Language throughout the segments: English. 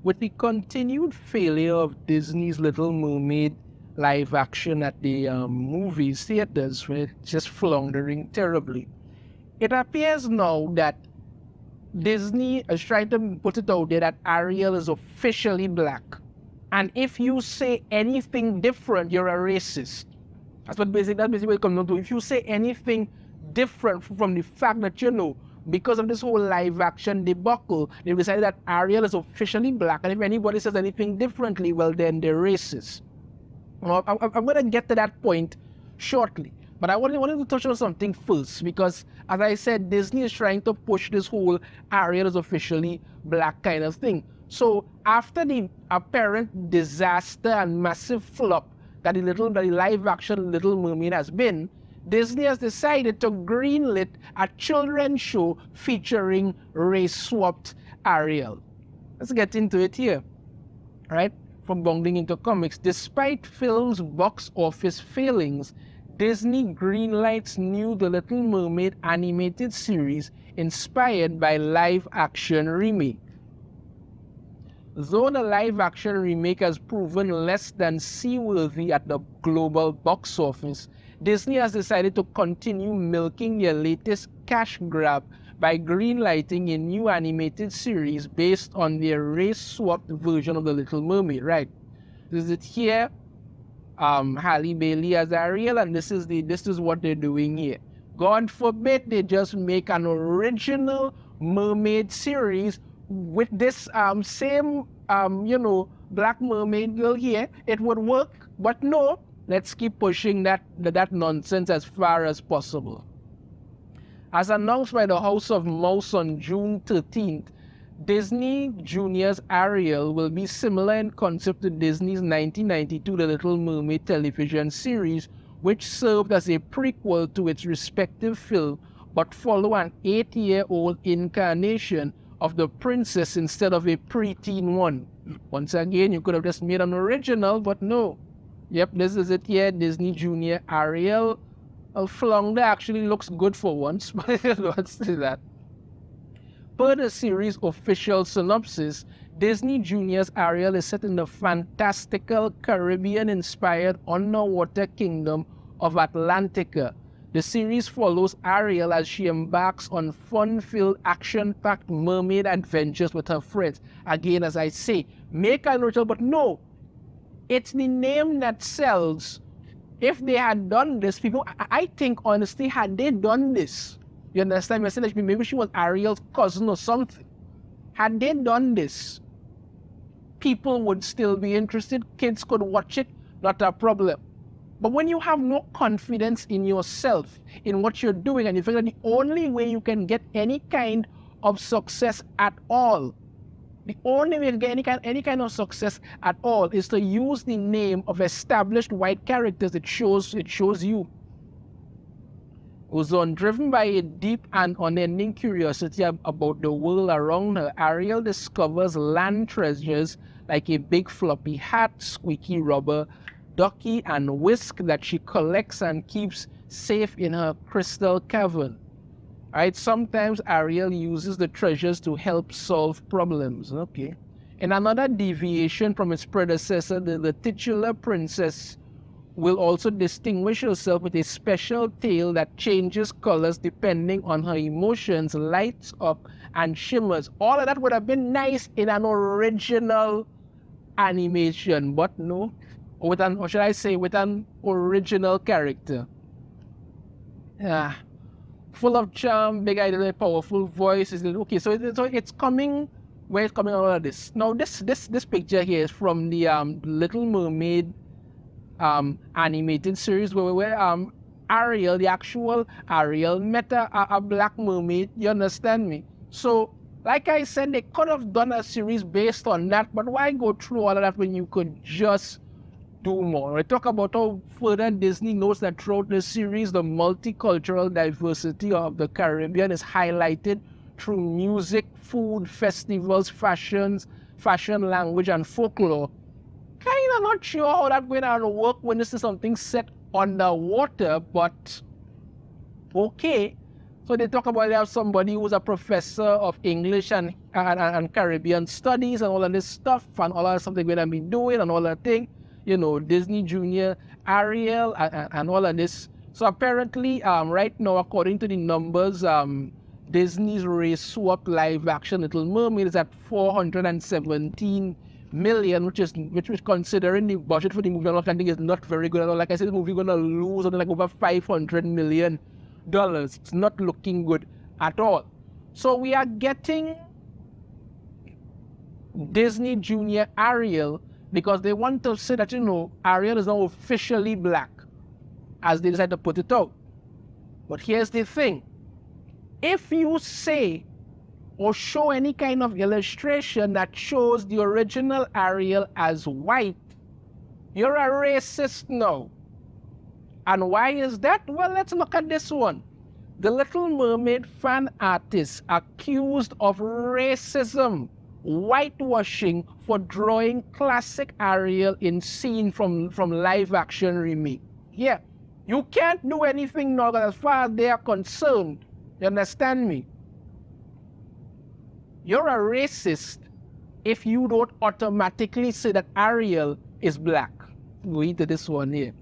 With the continued failure of Disney's Little Mermaid live action at the movies theaters, where it's just floundering terribly, it appears now that Disney is trying to put it out there that Ariel is officially black. And if you say anything different, you're a racist. That's basically what it comes down to. If you say anything different from the fact that, because of this whole live action debacle, they decided that Ariel is officially black. And if anybody says anything differently, well, then they're racist. Well, I'm going to get to that point shortly. But I wanted to touch on something first because, as I said, Disney is trying to push this whole Ariel is officially black kind of thing. So after the apparent disaster and massive flop that the live-action Little Mermaid has been, Disney has decided to greenlit a children's show featuring race-swapped Ariel. Let's get into it here, right? From bouncing into comics. Despite film's box office failings, Disney greenlights new The Little Mermaid animated series inspired by live-action remake. Though the live-action remake has proven less than seaworthy at the global box office, Disney has decided to continue milking their latest cash grab by greenlighting a new animated series based on their race-swapped version of The Little Mermaid, right? Is it here? Halle Bailey as Ariel, and this is what they're doing here. God forbid they just make an original mermaid series with this same black mermaid girl here. It would work, but no, let's keep pushing that nonsense as far as possible. As announced by the House of Mouse on June 13th, Disney Junior's Ariel will be similar in concept to Disney's 1992 The Little Mermaid television series, which served as a prequel to its respective film, but follow an 8-year-old incarnation of the princess instead of a preteen one. Once again, you could have just made an original, but no. Yep, this is it here, Disney Junior Ariel. Flounder actually looks good for once, but let's do that. Per the series' official synopsis, Disney Junior's Ariel is set in the fantastical Caribbean-inspired underwater kingdom of Atlantica. The series follows Ariel as she embarks on fun-filled, action-packed mermaid adventures with her friends. Again, as I say, make an original, but no, it's the name that sells. If they had done this, people, I think honestly, had they done this, you understand me? I said maybe she was Ariel's cousin or something. Had they done this, people would still be interested. Kids could watch it, not a problem. But when you have no confidence in yourself, in what you're doing, and you figure that the only way you can get any kind of success at all, the only way to get any kind of success at all is to use the name of established white characters. It shows you. Goes on, driven by a deep and unending curiosity about the world around her, Ariel discovers land treasures like a big floppy hat, squeaky rubber ducky, and whisk that she collects and keeps safe in her crystal cavern. Right? Sometimes Ariel uses the treasures to help solve problems. Okay. In another deviation from its predecessor, the titular princess will also distinguish herself with a special tail that changes colors depending on her emotions, lights up and shimmers. All of that would have been nice in an original animation, but no, or should I say with an original character. Yeah. Full of charm, big idea, powerful voice. Okay, so it's coming. Where it's coming out of this? Now this picture here is from the Little Mermaid animated series where Ariel, the actual Ariel, met a black mermaid. You understand me? So, like I said, they could have done a series based on that, but why go through all of that when you could just do more? I talk about how further Disney knows that throughout the series, the multicultural diversity of the Caribbean is highlighted through music, food, festivals, fashion, language, and folklore. Kind of not sure how that's going to work when this is something set underwater, but okay. So they talk about they have somebody who's a professor of English and Caribbean studies and all of this stuff and all of something we're gonna be doing and all that thing, you know, Disney Junior, Ariel and all of this. So apparently, right now, according to the numbers, Disney's race swap live action Little Mermaid is at 417 million, which considering the budget for the movie, I think is not very good at all. Like I said, the movie gonna lose something like over $500 million. It's not looking good at all. So we are getting Disney Junior Ariel because they want to say that, you know, Ariel is now officially black, as they decide to put it out. But here's the thing. If you say or show any kind of illustration that shows the original Ariel as white, you're a racist now. And why is that? Well, let's look at this one. The Little Mermaid fan artist accused of racism, whitewashing for drawing classic Ariel in scene from live action remake. Yeah, you can't do anything now as far as they are concerned. You understand me? You're a racist if you don't automatically say that Ariel is black. Go to this one here.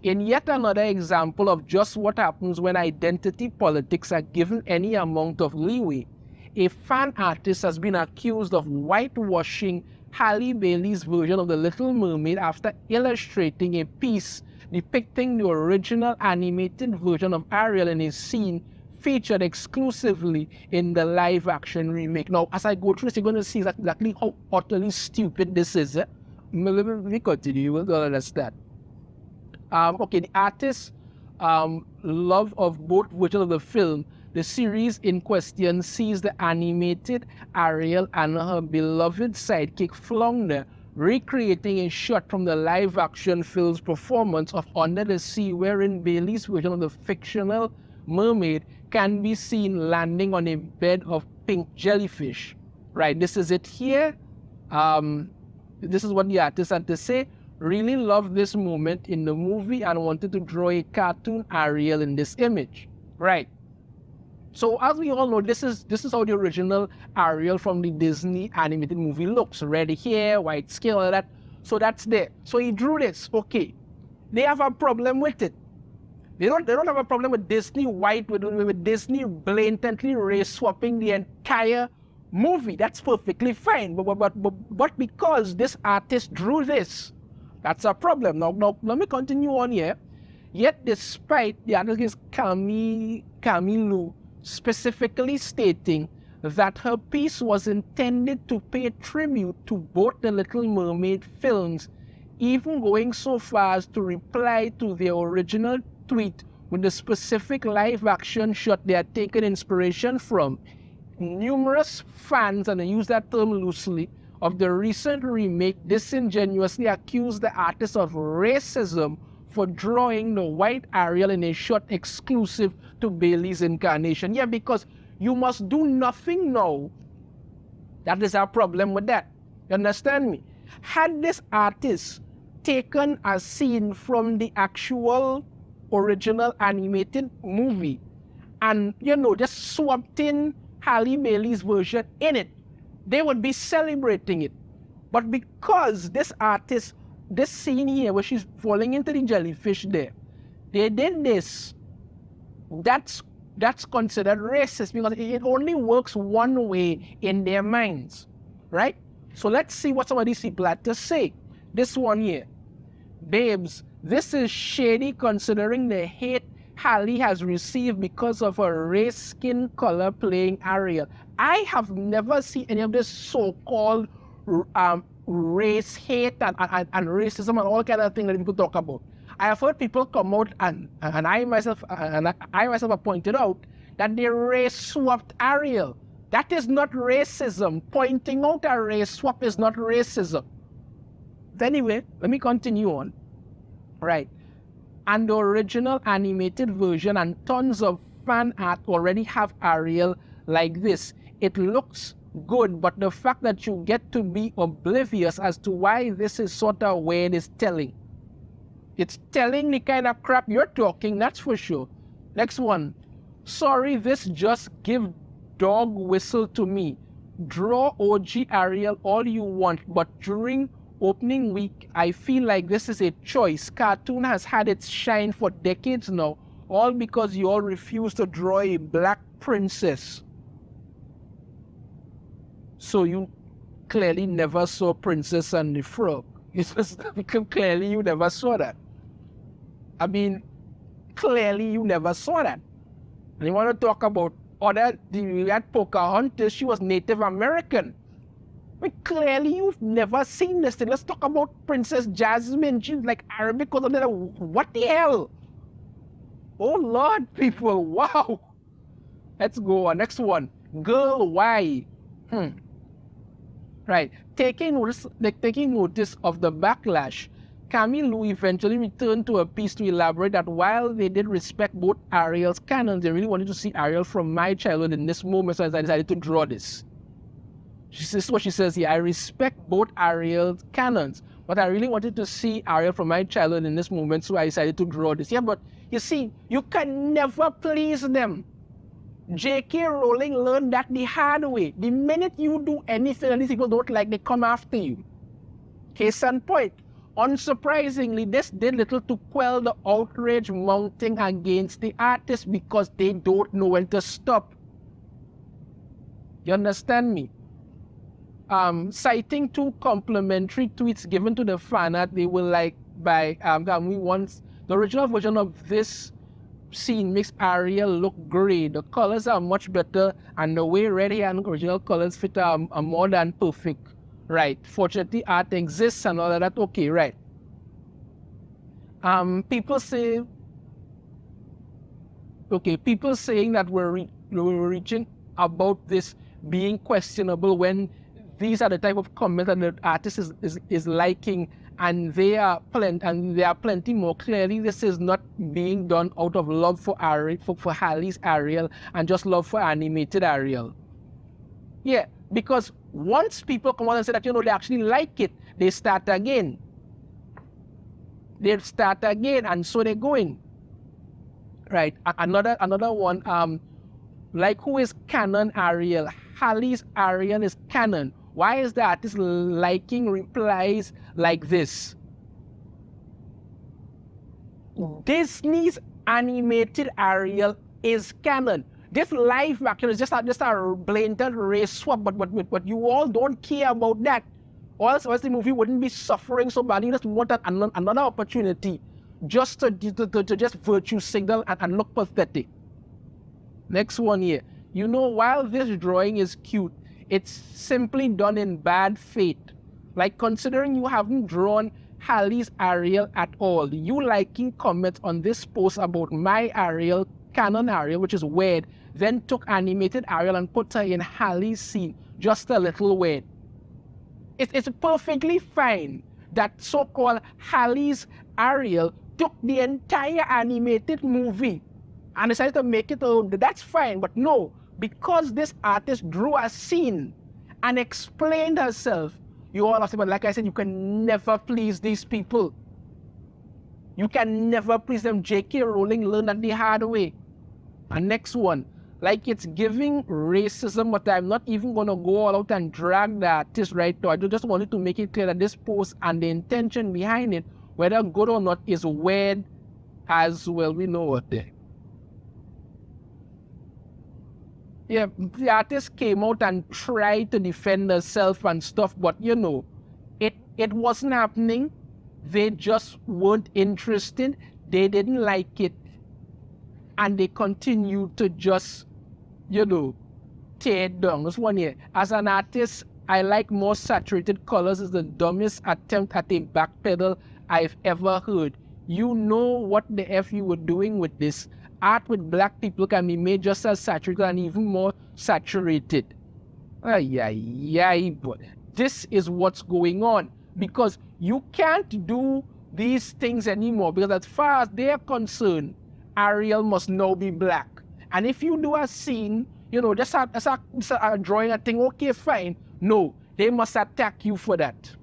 In yet another example of just what happens when identity politics are given any amount of leeway, a fan artist has been accused of whitewashing Halle Bailey's version of The Little Mermaid after illustrating a piece depicting the original animated version of Ariel in a scene featured exclusively in the live-action remake. Now, as I go through this, you're going to see exactly how utterly stupid this is. Let me continue, you will understand. Okay, the artist's love of both versions of the film. The series in question sees the animated Ariel and her beloved sidekick Flounder recreating a shot from the live-action film's performance of Under the Sea, wherein Bailey's version of the fictional mermaid can be seen landing on a bed of pink jellyfish. Right, this is it here. This is what the artist had to say. Really loved this moment in the movie and wanted to draw a cartoon Ariel in this image. Right. So as we all know, this is how the original Ariel from the Disney animated movie looks. Red hair, white skin, all that. So that's there. So he drew this. Okay. They have a problem with it. They don't have a problem with Disney with Disney blatantly race swapping the entire movie. That's perfectly fine. But because this artist drew this, that's a problem. Now let me continue on here. Yet despite the artist Camille specifically stating that her piece was intended to pay tribute to both the Little Mermaid films, even going so far as to reply to their original tweet with the specific live-action shot they had taken inspiration from. Numerous fans, and I use that term loosely, of the recent remake disingenuously accused the artist of racism for drawing the white Ariel in a shot exclusive to Bailey's incarnation. Yeah, because you must do nothing now. That is our problem with that. You understand me? Had this artist taken a scene from the actual original animated movie and, you know, just swapped in Halle Bailey's version in it, they would be celebrating it. But because this artist, this scene here where she's falling into the jellyfish there, they did this, that's considered racist because it only works one way in their minds, right? So let's see what some of these people had to say. This one here. Babes, this is shady considering the hate Halle has received because of her race, skin color playing Ariel. I have never seen any of this so-called race hate and racism and all kind of things that people talk about. I have heard people come out and I myself have pointed out that they race swapped Ariel. That is not racism. Pointing out a race swap is not racism. Anyway, let me continue on. Right. And the original animated version and tons of fan art already have Ariel like this. It looks good, but the fact that you get to be oblivious as to why this is sort of weird is telling. It's telling the kind of crap you're talking, that's for sure. Next one. Sorry, this just give dog whistle to me. Draw OG Ariel all you want, but during opening week, I feel like this is a choice. Cartoon has had its shine for decades now, all because you all refuse to draw a black princess. So you clearly never saw Princess and the Frog. Clearly you never saw that. I mean, clearly you never saw that. And you want to talk about we had Pocahontas, she was Native American. But clearly you've never seen this thing. Let's talk about Princess Jasmine. She's like Arabic. What the hell? Oh Lord, people, wow. Let's go on. Next one. Girl, why? Right. Taking notice of the backlash, Camille Lou eventually returned to a piece to elaborate that while they did respect both Ariel's canons, they really wanted to see Ariel from my childhood in this moment, so I decided to draw this. This is what she says here. I respect both Ariel's canons, but I really wanted to see Ariel from my childhood in this moment, so I decided to draw this. Yeah, but you see, you can never please them. J.K. Rowling learned that the hard way. The minute you do anything and these people don't like, they come after you. Case in point. Unsurprisingly, this did little to quell the outrage mounting against the artist because they don't know when to stop. You understand me? Citing 2 complimentary tweets given to the fan art, they were like by once the original version of this scene makes Ariel look gray. The colors are much better, and the way red hair and original colors fit are more than perfect. Right. Fortunately, art exists and all of that. Okay, right. People saying that we're reaching about this being questionable when these are the type of comments that the artist is liking, and there are plenty more. Clearly, this is not being done out of love for Halley's Ariel and just love for animated Ariel. Yeah, because once people come out and say that, they actually like it, they start again. And so they're going. Right. Another one, like, who is canon Ariel? Halley's Ariel is canon. Why is the artist liking replies like this? Disney's animated Ariel is canon. This live action is just a blatant race swap, but you all don't care about that. Or else the movie wouldn't be suffering so badly. You just want another opportunity just to just virtue signal and look pathetic. Next one here. While this drawing is cute, it's simply done in bad faith. Like, considering you haven't drawn Halley's Ariel at all, you liking comments on this post about my Ariel, canon Ariel, which is weird, then took animated Ariel and put her in Halley's scene, just a little weird. It's perfectly fine that so-called Halley's Ariel took the entire animated movie and decided to make it own. That's fine, but no, because this artist drew a scene and explained herself, you all have to, but like I said, you can never please these people. You can never please them. J.K. Rowling learned that the hard way. And next one, like, it's giving racism, but I'm not even going to go all out and drag the artist right now. I just wanted to make it clear that this post and the intention behind it, whether good or not, is weird as well. We know what they. Yeah, the artist came out and tried to defend herself and stuff, but it wasn't happening. They just weren't interested. They didn't like it. And they continued to just, tear it down. This one here. As an artist, I like more saturated colors. Is the dumbest attempt at a backpedal I've ever heard. You know what the F you were doing with this. Art with black people can be made just as saturated and even more saturated. But this is what's going on, because you can't do these things anymore, because as far as they're concerned, Ariel must now be black. And if you do a scene, just a drawing a thing, okay, fine. No, they must attack you for that.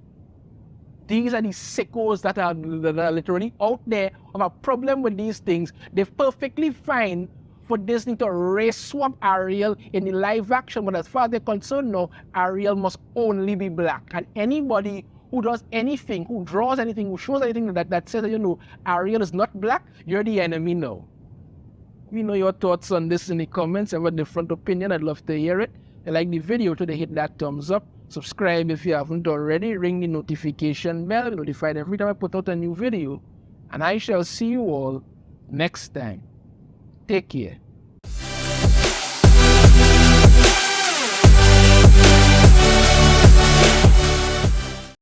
These are the sickos that are literally out there of a problem with these things. They're perfectly fine for Disney to race swap Ariel in the live action. But as far as they're concerned now, Ariel must only be black. And anybody who does anything, who draws anything, who shows anything that says that, you know, Ariel is not black, you're the enemy now. Let me know your thoughts on this in the comments. Have a different opinion, I'd love to hear it. If you like the video today, hit that thumbs up. Subscribe if you haven't already. Ring the notification bell. Be notified every time I put out a new video. And I shall see you all next time. Take care.